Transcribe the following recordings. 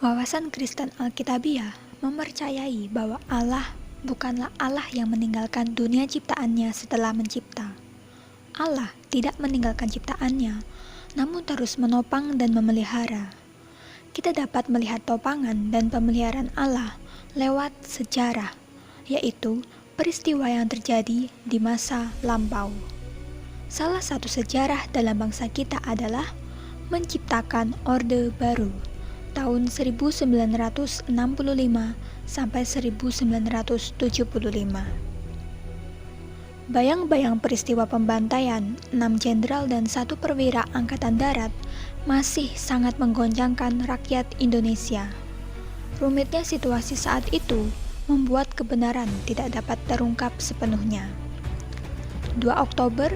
Wawasan Kristen Alkitabiah mempercayai bahwa Allah bukanlah Allah yang meninggalkan dunia ciptaannya setelah mencipta. Allah tidak meninggalkan ciptaannya, namun terus menopang dan memelihara. Kita dapat melihat topangan dan pemeliharaan Allah lewat sejarah, yaitu peristiwa yang terjadi di masa lampau. Salah satu sejarah dalam bangsa kita adalah menciptakan Orde Baru tahun 1965 sampai 1975. Bayang-bayang peristiwa pembantaian 6 jenderal dan 1 perwira angkatan darat masih sangat menggoncangkan rakyat Indonesia. Rumitnya situasi saat itu membuat kebenaran tidak dapat terungkap sepenuhnya. 2 Oktober,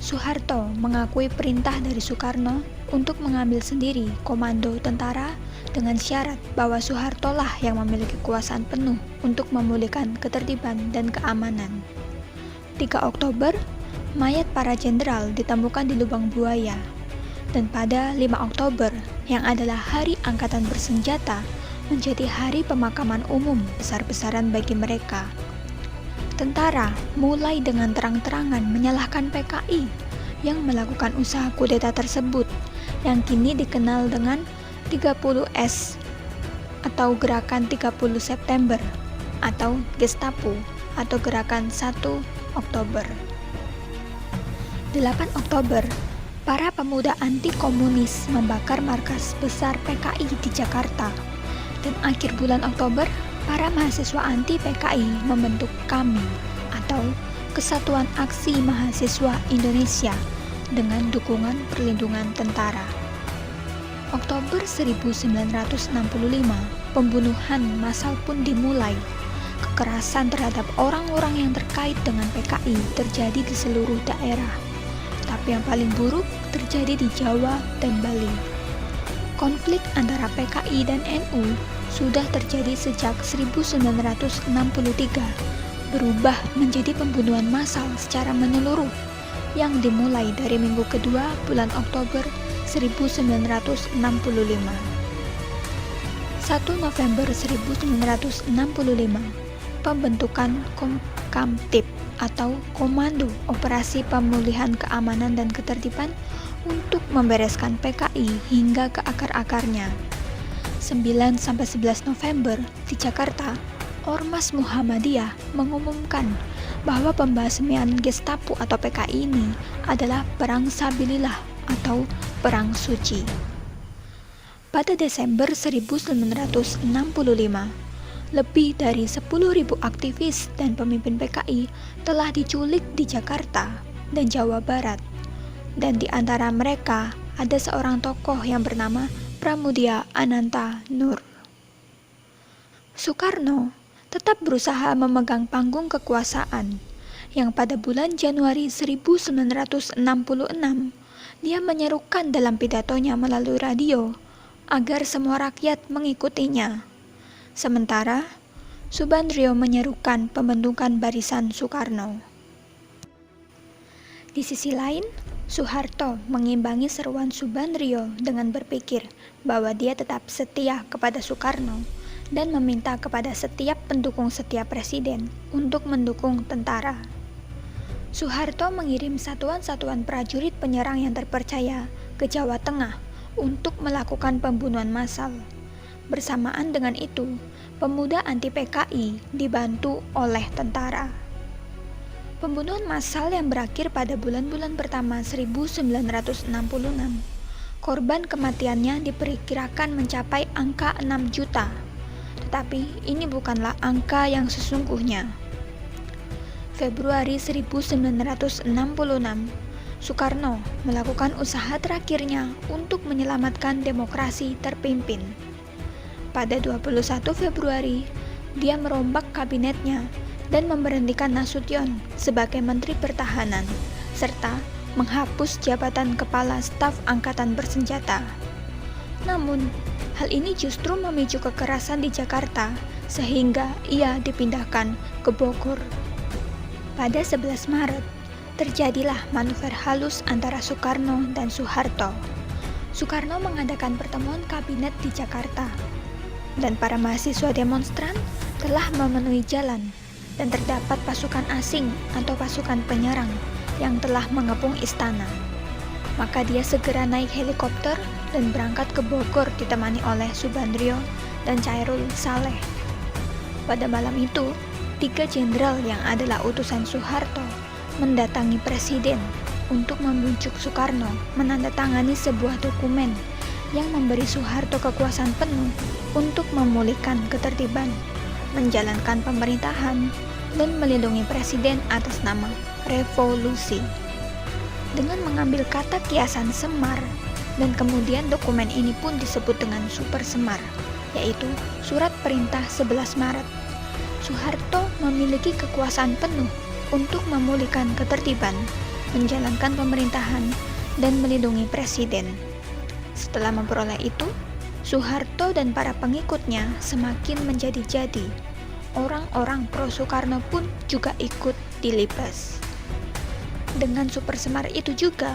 Soeharto mengakui perintah dari Soekarno untuk mengambil sendiri komando tentara dengan syarat bahwa Soeharto lah yang memiliki kekuasaan penuh untuk memulihkan ketertiban dan keamanan. 3 Oktober, mayat para jenderal ditemukan di lubang buaya. Dan pada 5 Oktober, yang adalah Hari Angkatan Bersenjata, menjadi hari pemakaman umum besar-besaran bagi mereka. Tentara mulai dengan terang-terangan menyalahkan PKI yang melakukan usaha kudeta tersebut, yang kini dikenal dengan 30S atau Gerakan 30 September atau Gestapo atau Gerakan 1 Oktober. 8 Oktober, para pemuda anti-komunis membakar markas besar PKI di Jakarta. Dan akhir bulan Oktober, para mahasiswa anti-PKI membentuk KAMI atau Kesatuan Aksi Mahasiswa Indonesia dengan dukungan perlindungan tentara. Oktober 1965, pembunuhan massal pun dimulai. Kekerasan terhadap orang-orang yang terkait dengan PKI terjadi di seluruh daerah. Tapi yang paling buruk terjadi di Jawa dan Bali. Konflik antara PKI dan NU sudah terjadi sejak 1963, berubah menjadi pembunuhan massal secara menyeluruh yang dimulai dari minggu kedua bulan Oktober 1965. 1 November 1965, pembentukan Komkamtib atau Komando Operasi Pemulihan Keamanan dan Ketertiban untuk membereskan PKI hingga ke akar-akarnya. 9-11 November di Jakarta, Ormas Muhammadiyah mengumumkan bahwa pembasmian Gestapo atau PKI ini adalah perang sabilillah atau perang suci. Pada Desember 1965, lebih dari 10.000 aktivis dan pemimpin PKI telah diculik di Jakarta dan Jawa Barat. Dan di antara mereka ada seorang tokoh yang bernama Pramudia Ananta Nur. Soekarno tetap berusaha memegang panggung kekuasaan, yang pada bulan Januari 1966 dia menyerukan dalam pidatonya melalui radio agar semua rakyat mengikutinya. Sementara Subandrio menyerukan pembentukan barisan Soekarno. Di sisi lain, Soeharto mengimbangi seruan Subandrio dengan berpikir bahwa dia tetap setia kepada Soekarno dan meminta kepada setiap pendukung setia presiden untuk mendukung tentara. Soeharto mengirim satuan-satuan prajurit penyerang yang terpercaya ke Jawa Tengah untuk melakukan pembunuhan massal. Bersamaan dengan itu, pemuda anti-PKI dibantu oleh tentara. Pembunuhan massal yang berakhir pada bulan-bulan pertama 1966, korban kematiannya diperkirakan mencapai angka 6 juta. Tetapi ini bukanlah angka yang sesungguhnya. Februari 1966, Soekarno melakukan usaha terakhirnya untuk menyelamatkan demokrasi terpimpin. Pada 21 Februari, dia merombak kabinetnya dan memberhentikan Nasution sebagai Menteri Pertahanan, serta menghapus jabatan Kepala Staf Angkatan Bersenjata. Namun, hal ini justru memicu kekerasan di Jakarta, sehingga ia dipindahkan ke Bogor. Pada 11 Maret, terjadilah manuver halus antara Soekarno dan Soeharto. Soekarno mengadakan pertemuan kabinet di Jakarta. dan para mahasiswa demonstran telah memenuhi jalan dan terdapat pasukan asing atau pasukan penyerang yang telah mengepung istana. Maka dia segera naik helikopter dan berangkat ke Bogor ditemani oleh Subandrio dan Chairul Saleh. Pada malam itu, 3 jenderal yang adalah utusan Soeharto mendatangi presiden untuk membujuk Soekarno menandatangani sebuah dokumen yang memberi Soeharto kekuasaan penuh untuk memulihkan ketertiban, menjalankan pemerintahan, dan melindungi presiden atas nama revolusi. Dengan mengambil kata kiasan Semar, dan kemudian dokumen ini pun disebut dengan Super Semar, yaitu Surat Perintah 11 Maret. Soeharto memiliki kekuasaan penuh untuk memulihkan ketertiban, menjalankan pemerintahan, dan melindungi presiden. Setelah memperoleh itu, Soeharto dan para pengikutnya semakin menjadi-jadi. Orang-orang pro Soekarno pun juga ikut dilibas. Dengan Super Semar itu juga,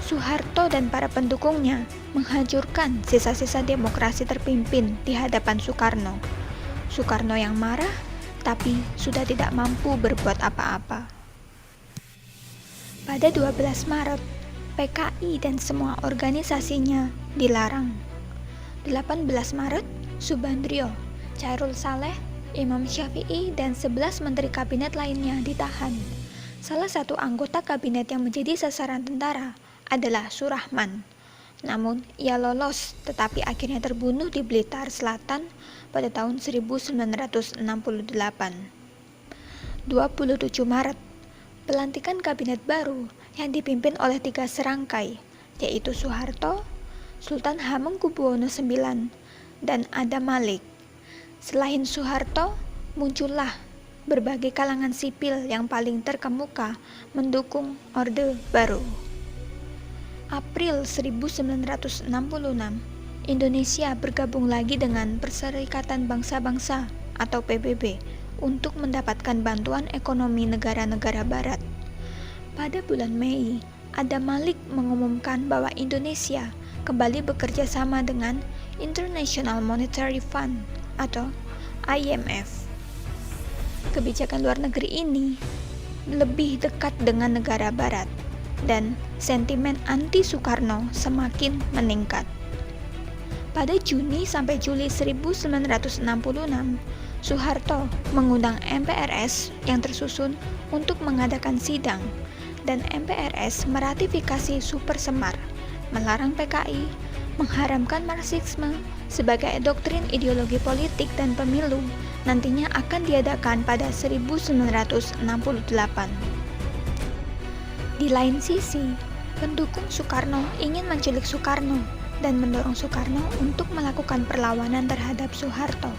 Soeharto dan para pendukungnya menghancurkan sisa-sisa demokrasi terpimpin di hadapan Soekarno. Soekarno yang marah, tapi sudah tidak mampu berbuat apa-apa. Pada 12 Maret, PKI dan semua organisasinya dilarang. 18 Maret, Subandrio, Chairul Saleh, Imam Syafi'i, dan 11 menteri kabinet lainnya ditahan. Salah satu anggota kabinet yang menjadi sasaran tentara adalah Surahman. Namun, ia lolos tetapi akhirnya terbunuh di Blitar Selatan pada tahun 1968. 27 Maret, pelantikan kabinet baru yang dipimpin oleh 3 serangkai, yaitu Soeharto, Sultan Hamengkubuwono IX, dan Adam Malik. Selain Soeharto, muncullah berbagai kalangan sipil yang paling terkemuka mendukung Orde Baru. April 1966, Indonesia bergabung lagi dengan Perserikatan Bangsa-Bangsa atau PBB untuk mendapatkan bantuan ekonomi negara-negara barat. Pada bulan Mei, Adam Malik mengumumkan bahwa Indonesia kembali bekerja sama dengan International Monetary Fund atau IMF. Kebijakan luar negeri ini lebih dekat dengan negara barat dan sentimen anti-Soekarno semakin meningkat. Pada Juni sampai Juli 1966, Soeharto mengundang MPRS yang tersusun untuk mengadakan sidang, dan MPRS meratifikasi Super Semar, melarang PKI, mengharamkan Marxisme sebagai doktrin ideologi politik dan pemilu nantinya akan diadakan pada 1968. Di lain sisi, pendukung Soekarno ingin menculik Soekarno dan mendorong Soekarno untuk melakukan perlawanan terhadap Soeharto.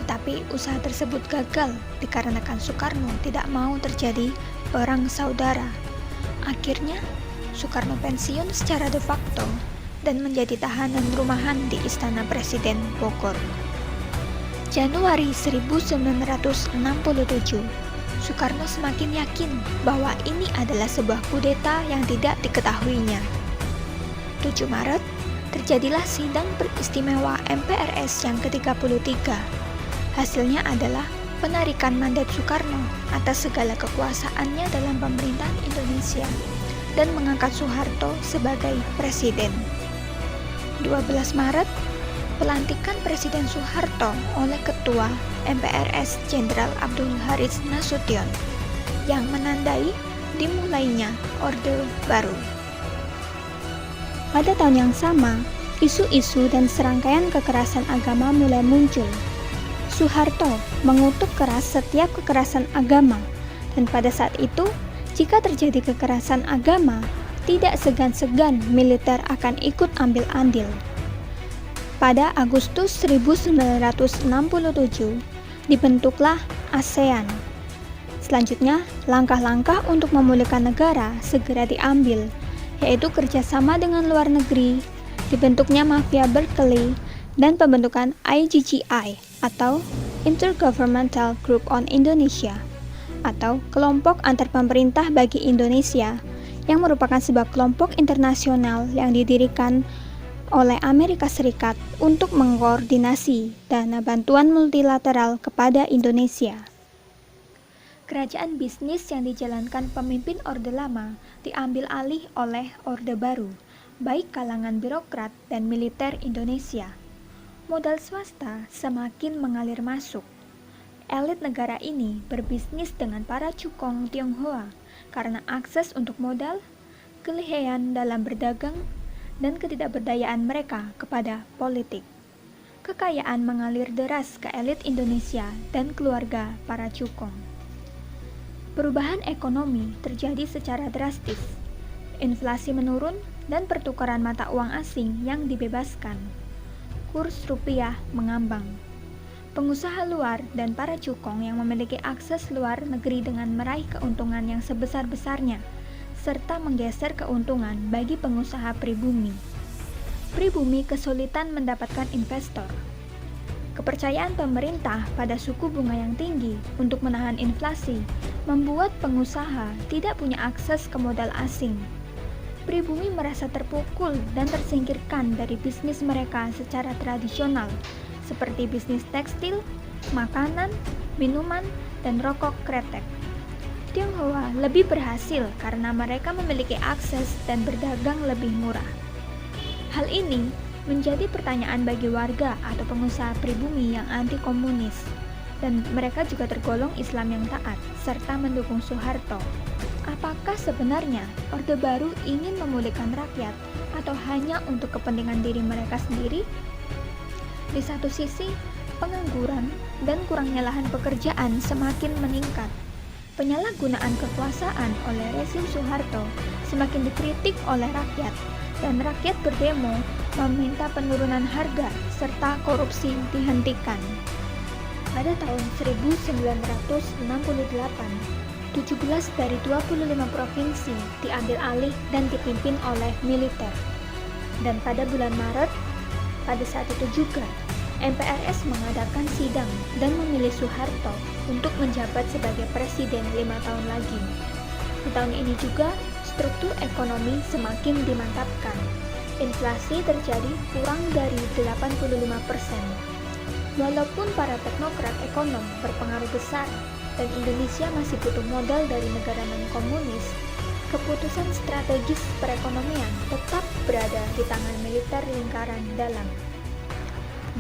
Tetapi usaha tersebut gagal dikarenakan Soekarno tidak mau terjadi perang saudara. Akhirnya, Soekarno pensiun secara de facto dan menjadi tahanan rumahan di Istana Presiden Bogor. Januari 1967, Soekarno semakin yakin bahwa ini adalah sebuah kudeta yang tidak diketahuinya. 7 Maret, terjadilah sidang beristimewa MPRS yang ke-33. Hasilnya adalah penarikan mandat Soekarno atas segala kekuasaannya dalam pemerintahan Indonesia dan mengangkat Soeharto sebagai presiden. 12 Maret, pelantikan Presiden Soeharto oleh Ketua MPRS Jenderal Abdul Haris Nasution yang menandai dimulainya Orde Baru. Pada tahun yang sama, isu-isu dan serangkaian kekerasan agama mulai muncul. Soeharto mengutuk keras setiap kekerasan agama, dan pada saat itu, jika terjadi kekerasan agama, tidak segan-segan militer akan ikut ambil andil. Pada Agustus 1967, dibentuklah ASEAN. Selanjutnya, langkah-langkah untuk memulihkan negara segera diambil, yaitu kerjasama dengan luar negeri, dibentuknya mafia Berkeley, dan pembentukan IGGI atau Intergovernmental Group on Indonesia atau Kelompok Antar Pemerintah bagi Indonesia, yang merupakan sebuah kelompok internasional yang didirikan oleh Amerika Serikat untuk mengkoordinasi dana bantuan multilateral kepada Indonesia. Kerajaan bisnis yang dijalankan pemimpin Orde Lama diambil alih oleh Orde Baru, baik kalangan birokrat dan militer Indonesia. Modal swasta semakin mengalir masuk. Elit negara ini berbisnis dengan para cukong Tionghoa karena akses untuk modal, kelihayan dalam berdagang, dan ketidakberdayaan mereka kepada politik. Kekayaan mengalir deras ke elit Indonesia dan keluarga para cukong. Perubahan ekonomi terjadi secara drastis. Inflasi menurun dan pertukaran mata uang asing yang dibebaskan. Kurs rupiah mengambang. Pengusaha luar dan para cukong yang memiliki akses luar negeri dengan meraih keuntungan yang sebesar-besarnya, serta menggeser keuntungan bagi pengusaha pribumi. Pribumi kesulitan mendapatkan investor. Kepercayaan pemerintah pada suku bunga yang tinggi untuk menahan inflasi membuat pengusaha tidak punya akses ke modal asing. Pribumi merasa terpukul dan tersingkirkan dari bisnis mereka secara tradisional, seperti bisnis tekstil, makanan, minuman, dan rokok kretek. Tionghoa lebih berhasil karena mereka memiliki akses dan berdagang lebih murah. Hal ini menjadi pertanyaan bagi warga atau pengusaha pribumi yang anti-komunis, dan mereka juga tergolong Islam yang taat, serta mendukung Soeharto. Apakah sebenarnya Orde Baru ingin memulihkan rakyat atau hanya untuk kepentingan diri mereka sendiri? Di satu sisi, pengangguran dan kurangnya lahan pekerjaan semakin meningkat. Penyalahgunaan kekuasaan oleh rezim Soeharto semakin dikritik oleh rakyat, dan rakyat berdemo meminta penurunan harga serta korupsi dihentikan. Pada tahun 1968, 17 dari 25 provinsi diambil alih dan dipimpin oleh militer. Dan pada bulan Maret, pada saat itu juga, MPRS mengadakan sidang dan memilih Soeharto untuk menjabat sebagai presiden 5 tahun lagi. Di tahun ini juga, struktur ekonomi semakin dimantapkan. Inflasi terjadi kurang dari 85%. Walaupun para teknokrat ekonom berpengaruh besar dan Indonesia masih butuh modal dari negara non-komunis, keputusan strategis perekonomian tetap berada di tangan militer lingkaran dalam.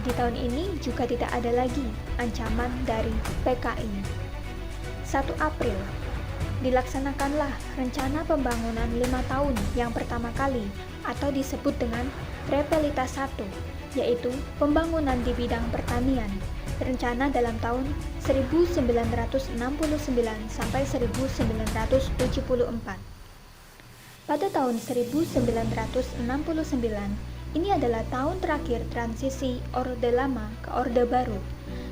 Di tahun ini juga tidak ada lagi ancaman dari PKI. 1 April, dilaksanakanlah rencana pembangunan 5 tahun yang pertama kali atau disebut dengan Repelitas 1, yaitu pembangunan di bidang pertanian. Rencana dalam tahun 1969 sampai 1974. Pada tahun 1969, ini adalah tahun terakhir transisi Orde Lama ke Orde Baru.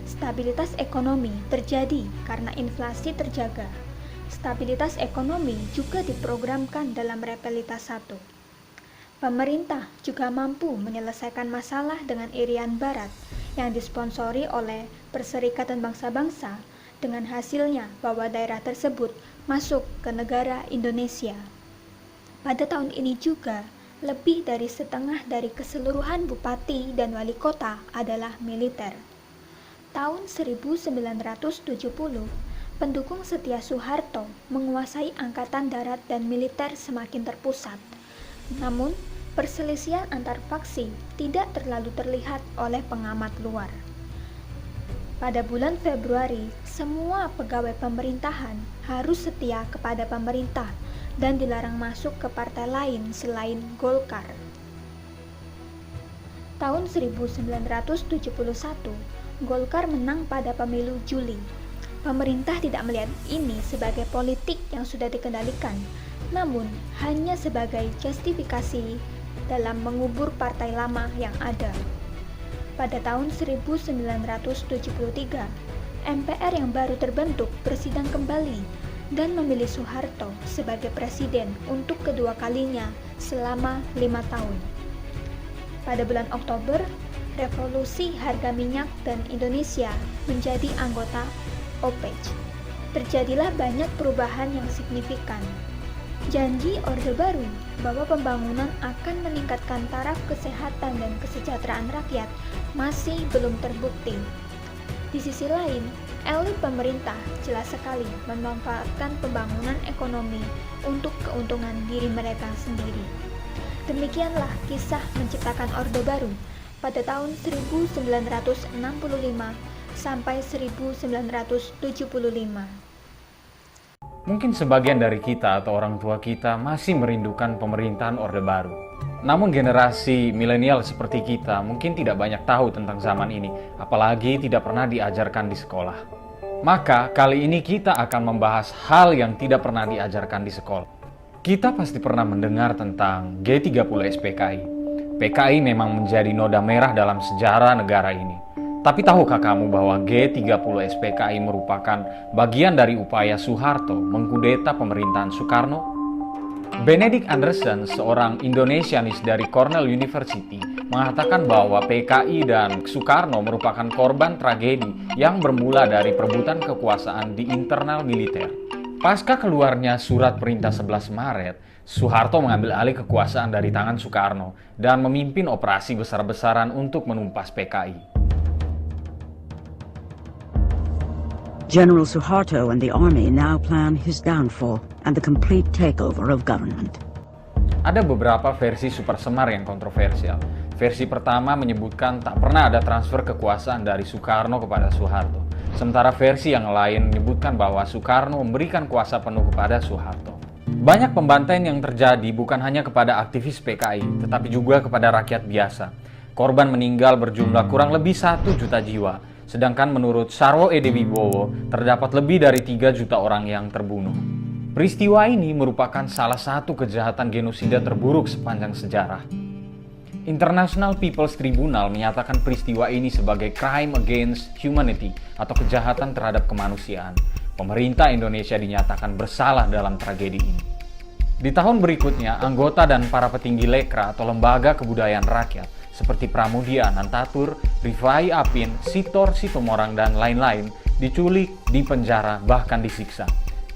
Stabilitas ekonomi terjadi karena inflasi terjaga. Stabilitas ekonomi juga diprogramkan dalam Repelitas 1. Pemerintah juga mampu menyelesaikan masalah dengan Irian Barat yang disponsori oleh Perserikatan Bangsa-Bangsa, dengan hasilnya bahwa daerah tersebut masuk ke negara Indonesia. Pada tahun ini juga, lebih dari setengah dari keseluruhan bupati dan wali kota adalah militer. Tahun 1970, pendukung setia Soeharto menguasai angkatan darat dan militer semakin terpusat. Namun, perselisihan antar faksi tidak terlalu terlihat oleh pengamat luar. Pada bulan Februari, semua pegawai pemerintahan harus setia kepada pemerintah dan dilarang masuk ke partai lain selain Golkar. Tahun 1971, Golkar menang pada pemilu Juli. Pemerintah tidak melihat ini sebagai politik yang sudah dikendalikan, namun hanya sebagai justifikasi dalam mengubur partai lama yang ada. Pada tahun 1973, MPR yang baru terbentuk bersidang kembali dan memilih Soeharto sebagai presiden untuk kedua kalinya selama 5 tahun. Pada bulan Oktober, revolusi harga minyak dan Indonesia menjadi anggota OPEC. Terjadilah banyak perubahan yang signifikan. Janji Orde Baru bahwa pembangunan akan meningkatkan taraf kesehatan dan kesejahteraan rakyat masih belum terbukti. Di sisi lain, elit pemerintah jelas sekali memanfaatkan pembangunan ekonomi untuk keuntungan diri mereka sendiri. Demikianlah kisah menciptakan Orde Baru pada tahun 1965 sampai 1975. Mungkin sebagian dari kita atau orang tua kita masih merindukan pemerintahan Orde Baru. Namun generasi milenial seperti kita mungkin tidak banyak tahu tentang zaman ini, apalagi tidak pernah diajarkan di sekolah. Maka kali ini kita akan membahas hal yang tidak pernah diajarkan di sekolah. Kita pasti pernah mendengar tentang G30 SPKI. PKI memang menjadi noda merah dalam sejarah negara ini. Tapi tahukah kamu bahwa G30 SPKI merupakan bagian dari upaya Soeharto mengkudeta pemerintahan Soekarno? Benedict Anderson, seorang Indonesianis dari Cornell University, mengatakan bahwa PKI dan Soekarno merupakan korban tragedi yang bermula dari perebutan kekuasaan di internal militer. Pasca keluarnya surat perintah 11 Maret, Soeharto mengambil alih kekuasaan dari tangan Soekarno dan memimpin operasi besar-besaran untuk menumpas PKI. General Suharto and the army now plan his downfall and the complete takeover of government. Ada beberapa versi Super Semar yang kontroversial. Versi pertama menyebutkan tak pernah ada transfer kekuasaan dari Soekarno kepada Soeharto. Sementara versi yang lain menyebutkan bahwa Soekarno memberikan kuasa penuh kepada Soeharto. Banyak pembantaian yang terjadi bukan hanya kepada aktivis PKI, tetapi juga kepada rakyat biasa. Korban meninggal berjumlah kurang lebih 1 juta jiwa. Sedangkan menurut Sarwo Ede Wibowo, terdapat lebih dari 3 juta orang yang terbunuh. Peristiwa ini merupakan salah satu kejahatan genosida terburuk sepanjang sejarah. International People's Tribunal menyatakan peristiwa ini sebagai crime against humanity atau kejahatan terhadap kemanusiaan. Pemerintah Indonesia dinyatakan bersalah dalam tragedi ini. Di tahun berikutnya, anggota dan para petinggi Lekra atau Lembaga Kebudayaan Rakyat seperti Pramudia Anantatur, Rifai Apin, Sitor Sitomorang, dan lain-lain diculik, dipenjara, bahkan disiksa.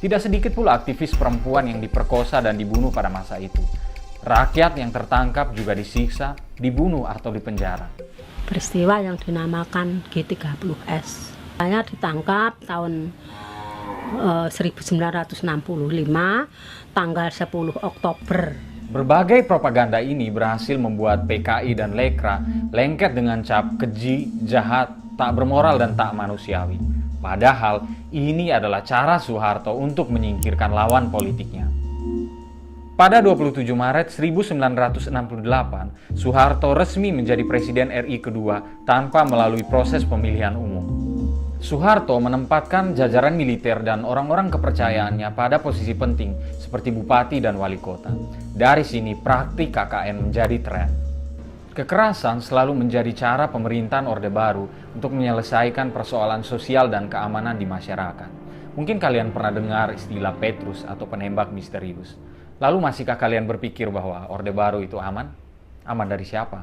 Tidak sedikit pula aktivis perempuan yang diperkosa dan dibunuh pada masa itu. Rakyat yang tertangkap juga disiksa, dibunuh atau dipenjara. Peristiwa yang dinamakan G30S. Saya ditangkap tahun 1965, tanggal 10 Oktober. Berbagai propaganda ini berhasil membuat PKI dan Lekra lengket dengan cap keji, jahat, tak bermoral dan tak manusiawi. Padahal ini adalah cara Soeharto untuk menyingkirkan lawan politiknya. Pada 27 Maret 1968, Soeharto resmi menjadi Presiden RI kedua tanpa melalui proses pemilihan umum. Soeharto menempatkan jajaran militer dan orang-orang kepercayaannya pada posisi penting seperti bupati dan wali kota. Dari sini praktik KKN menjadi tren. Kekerasan selalu menjadi cara pemerintahan Orde Baru untuk menyelesaikan persoalan sosial dan keamanan di masyarakat. Mungkin kalian pernah dengar istilah Petrus atau penembak misterius. Lalu masihkah kalian berpikir bahwa Orde Baru itu aman? Aman dari siapa?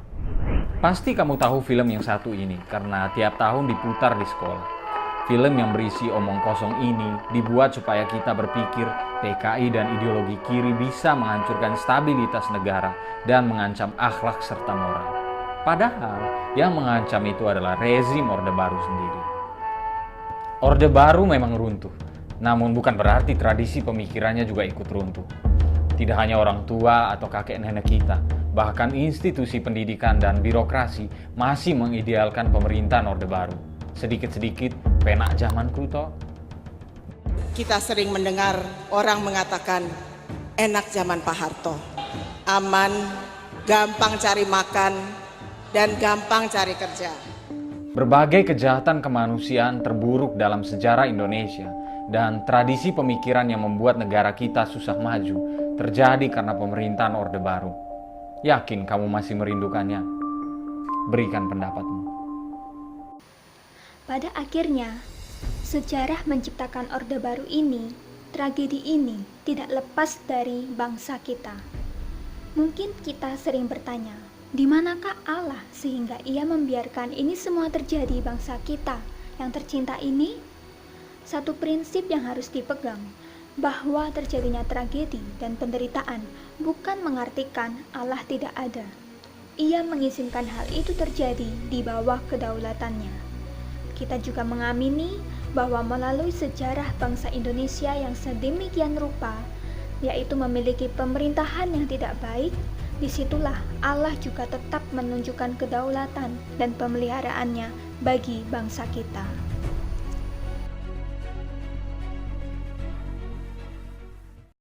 Pasti kamu tahu film yang satu ini karena tiap tahun diputar di sekolah. Film yang berisi omong kosong ini dibuat supaya kita berpikir PKI dan ideologi kiri bisa menghancurkan stabilitas negara dan mengancam akhlak serta moral. Padahal yang mengancam itu adalah rezim Orde Baru sendiri. Orde Baru memang runtuh, namun bukan berarti tradisi pemikirannya juga ikut runtuh. Tidak hanya orang tua atau kakek nenek kita, bahkan institusi pendidikan dan birokrasi masih mengidealkan pemerintahan Orde Baru. Sedikit-sedikit penak zamanku toh. Kita sering mendengar orang mengatakan enak zaman Pak Harto. Aman, gampang cari makan, dan gampang cari kerja. Berbagai kejahatan kemanusiaan terburuk dalam sejarah Indonesia dan tradisi pemikiran yang membuat negara kita susah maju terjadi karena pemerintahan Orde Baru. Yakin kamu masih merindukannya? Berikan pendapatmu. Pada akhirnya, sejarah menciptakan Orde Baru ini, tragedi ini tidak lepas dari bangsa kita. Mungkin kita sering bertanya, di manakah Allah sehingga Ia membiarkan ini semua terjadi bangsa kita yang tercinta ini? Satu prinsip yang harus dipegang, Bahwa terjadinya tragedi dan penderitaan bukan mengartikan Allah tidak ada. Ia mengizinkan hal itu terjadi di bawah kedaulatannya. Kita juga mengamini bahwa melalui sejarah bangsa Indonesia yang sedemikian rupa, yaitu memiliki pemerintahan yang tidak baik, disitulah Allah juga tetap menunjukkan kedaulatan dan pemeliharaannya bagi bangsa kita.